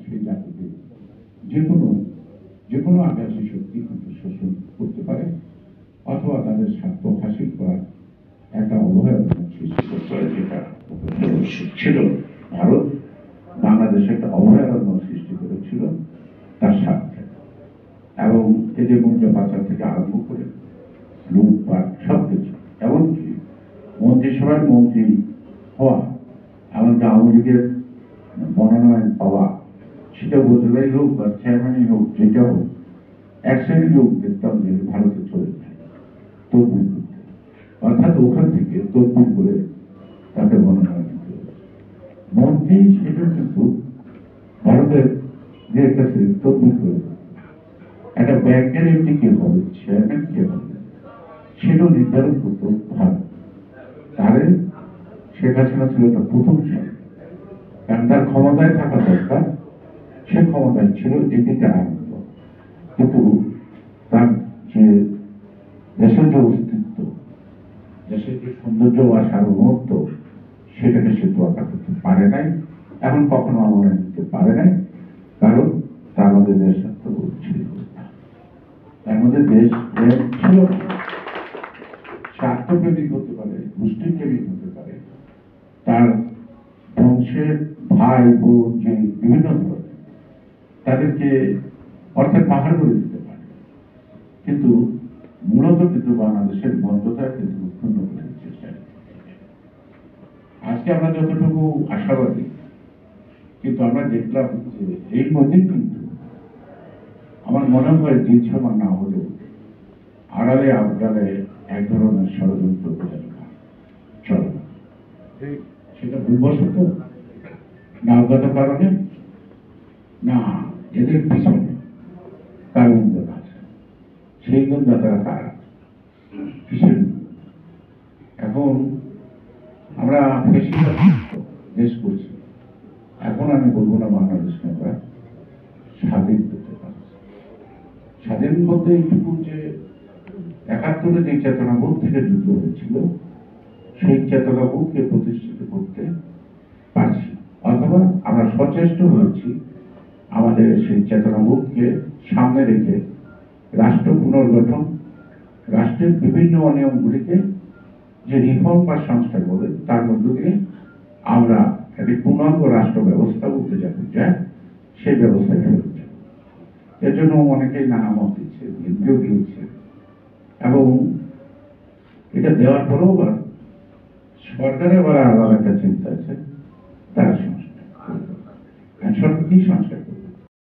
সেই জাতিকে যে কোনো যে কোনো আগ্রাসী শক্তি কিন্তু শোষণ করতে পারে অথবা তাদের স্বার্থ হাসিল করার একটা অবহেলনা সৃষ্টি করতে পারে, যেটা ছিল ভারত বাংলাদেশে একটা অভয়ারণ্য সৃষ্টি করেছিল তার স্বার্থে। এবং এই যে মূল্য পাচার থেকে আরম্ভ করে লুটপাট সবকিছু, এমনকি মন্ত্রিসভার মন্ত্রী হওয়া, এমনকি আওয়ামী লীগের মনোনয়ন পাওয়া, সেটা উপজেলাই হোক বা চেয়ারম্যানই হোক, যেটা হোক, এক শ্রেণীর লোক দেখতাম যে ভারতে চলে যায় তদবির করতে, অর্থাৎ ওখান থেকে তদবির করে তাকে মনোনয়ন দিতে হবে। মন্ত্রী সেটা কিন্তু ভারতের যে কাছে তদবির করে একটা ব্যাংকের এমনি কে হবে, চেয়ারম্যান কে হবে, সেটাও নির্ধারণ করতো ভারত। তাহলে শেখ হাসিনা ছিল একটা প্রথম সাল, কারণ তার ক্ষমতায় থাকা দরকার, সে ক্ষমতায় ছিল এদিকে আনন্দ, কিন্তু তার যে দেশের যে অস্তিত্ব, দেশের যে সৌন্দর্য বা সার্বভৌমত্ব, সেটাকে সে তোয়াক্কা করতে পারে নাই, এখন কখনো আমরা নিতে পারে নাই, কারণ তা আমাদের দেশ ছিল, তার মধ্যে দেশ প্রেম ছিল, স্বার্থপ্রেমিক হতে পারে, গোষ্ঠীপ্রেমিক হতে পারে, তার বংশের ভাই বোন যে বিভিন্ন ধরনের তাদেরকে অর্থের পাহাড় করে দিতে পারে, কিন্তু মূলত কিন্তু বাংলাদেশের মর্যাদা কিন্তু উৎপন্ন করে চেষ্টা। আজকে আমরা যতটুকু আশাবাদী, কিন্তু আমরা দেখলাম যে এই মধ্যে কিন্তু আমার মনে হয় দিন সমান না হলেও আড়ালে আবডালে এক ধরনের ষড়যন্ত্র চলে, সেটা ভুলবশত না অজ্ঞাত কারণে, না এদের পিছনে কারণ আছে, সেই গুণদাতারা কারা, কিসের। এখন আমরা দেশ করছি, এখন আমি বলবো না বাংলাদেশকে আমরা স্বাধীন করতে পারছি। স্বাধীন বলতে এইটুকু যে ৭১ যে চেতনাবোধ থেকে যুদ্ধ হয়েছিল, সেই চেতনাবোধকে প্রতিষ্ঠিত করতে পারছি, অথবা আমরা সচেষ্ট হয়েছি আমাদের সেই চেতনাবোধকে সামনে রেখে রাষ্ট্র পুনর্গঠন, রাষ্ট্রের বিভিন্ন অনিয়মগুলিকে যে রিফর্ম বা সংস্কার বলে, তার মধ্য দিয়ে আমরা একটি পূর্ণাঙ্গ রাষ্ট্র ব্যবস্থা করতে যাতে যায়, সেই ব্যবস্থায় ফেরত যাব। এর জন্য অনেকেই নানা মত দিচ্ছে, বিএনপিও দিয়েছে, এবং এটা দেওয়ার পরেও আবার সরকারের আবার আলাদা একটা চিন্তা আছে, তারা সংস্কার সরকার কি সংস্কার